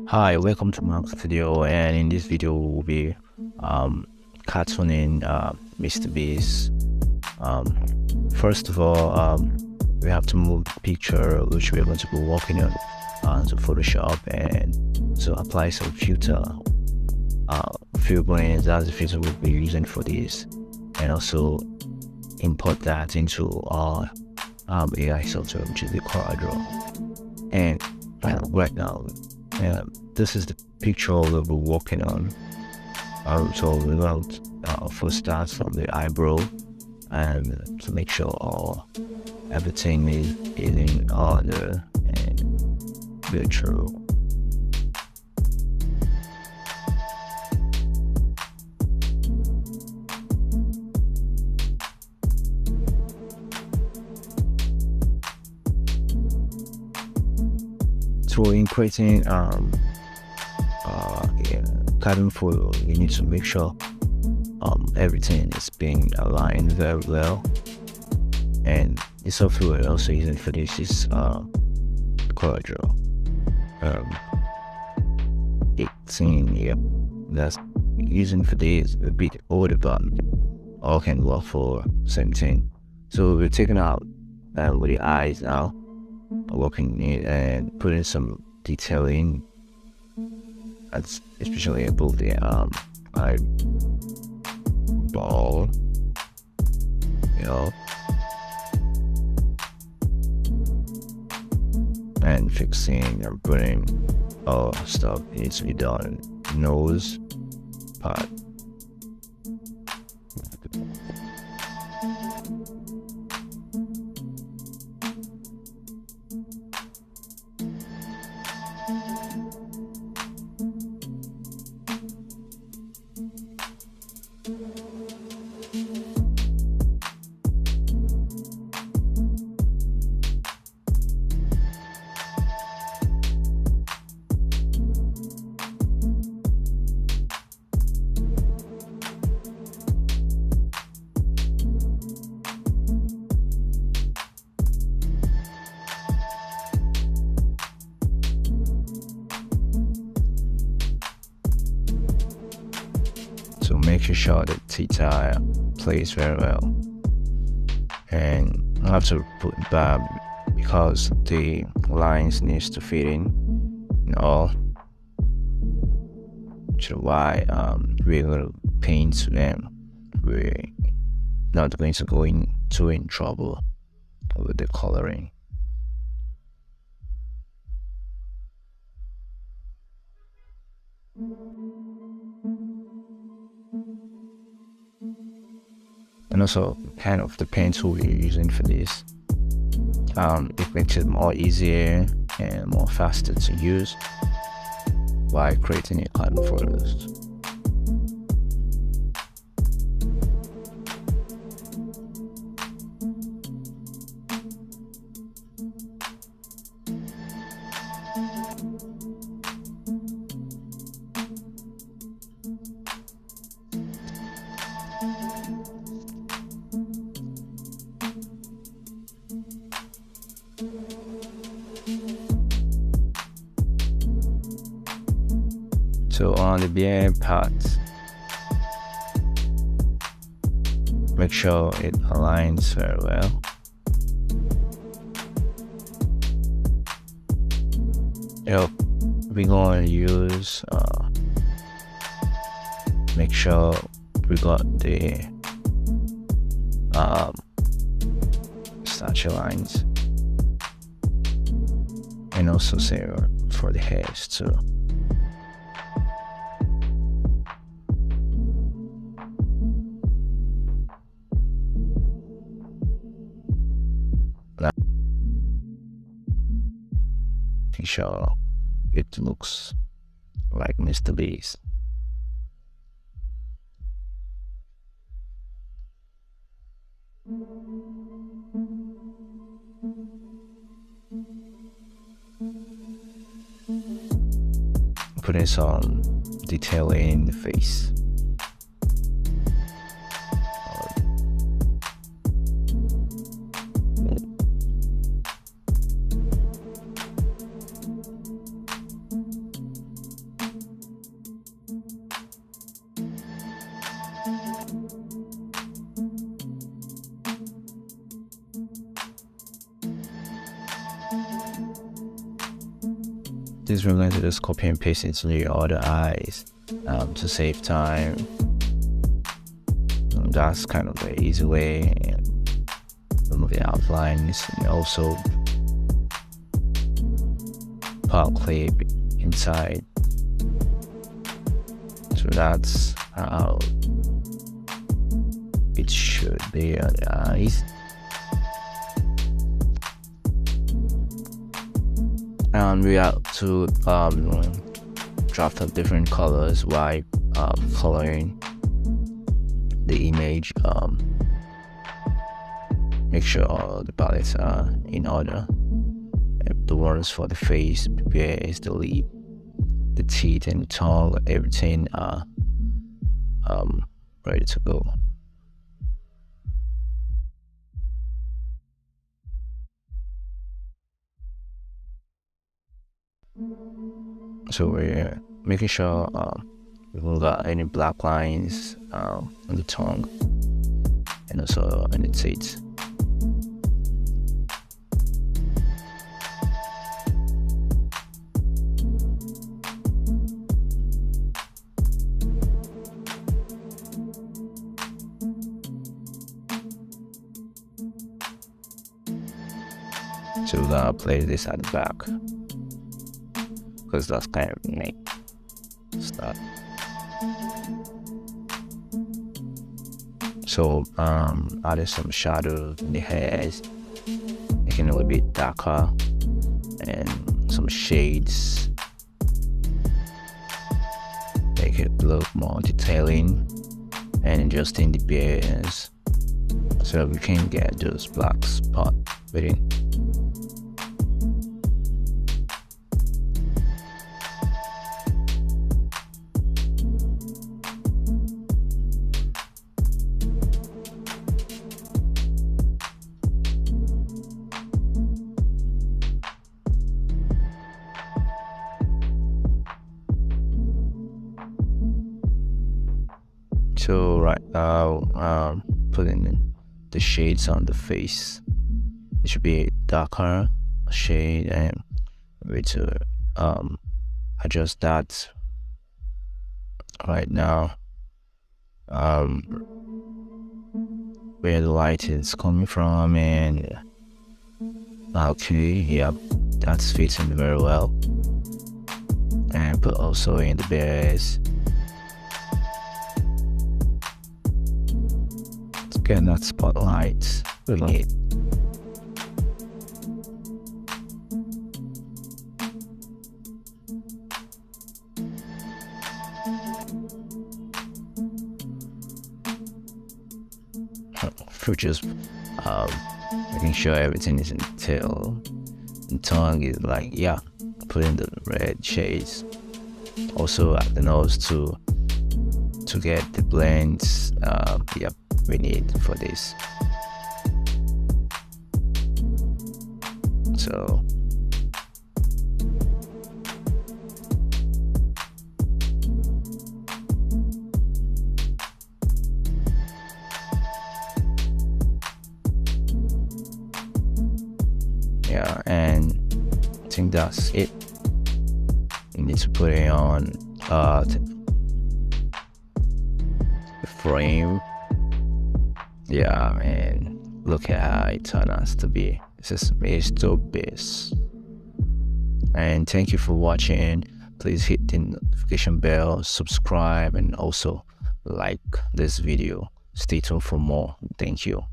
Hi, welcome to Maxstudio, and in this video we'll be cartooning MrBeast. First of all, we have to move the picture which we're going to be working on to Photoshop and to apply some filter. Figurines, that's the filter we'll be using for this, and also import that into our AI software, which is the CorelDRAW. And right now, this is the picture we'll be working on. So we're going to first start from the eyebrow and to make sure everything is in order and virtual. So in creating cartoon photo, you need to make sure everything is being aligned very well, and the software we're also using for this is CorelDRAW 18. Yep, that's using for this a bit older, but all can work for 17. So we're taking out with the eyes now, working it and putting some detailing, especially above the eyeball, and fixing and putting stuff needs to be done. Nose part. So making sure the theta plays very well, and I have to put it back because the lines needs to fit in, which is why we're going to paint them. We're not going to go in trouble with the coloring. And also kind of the paint tool we're using for this, it makes it more easier and more faster to use while creating a cartoon photos. So on the beard part, make sure it aligns very well. We're going to use make sure we got the statue lines, and also say for the hairs too. Making sure it looks like MrBeast. Putting some detailing in the face. this we're going to just copy and paste into the other eyes to save time. That's kind of the easy way. And remove the outlines, and also put clip inside. So that's how it should be on the eyes. And we have to draft up different colors while coloring the image. Make sure all the palettes are in order. The ones for the face, ears, the lip, the teeth, and the tongue, everything are ready to go. So we're making sure we don't got any black lines on the tongue and also on the teeth. So we're gonna place this at the back, because that's kind of neat stuff. So added some shadow in the hairs, making it a little bit darker, and some shades, make it look more detailing, and adjusting the bears so we can get those black spots within. So right now, putting the shades on the face. It should be a darker shade, and we need to adjust that right now. Where the light is coming from, and okay, yep, that's fitting very well. And put also in the bears. Get that spotlight really hit. For just making sure everything is in detail. And tongue is like, yeah, put in the red shades. Also at the nose to get the blends. Yep, we need for this. So yeah, and I think that's it. You need to put it on the frame. Yeah, and look at how it turned out to be. This is MrBeast. And thank you for watching. Please hit the notification bell, subscribe, and also like this video. Stay tuned for more. Thank you.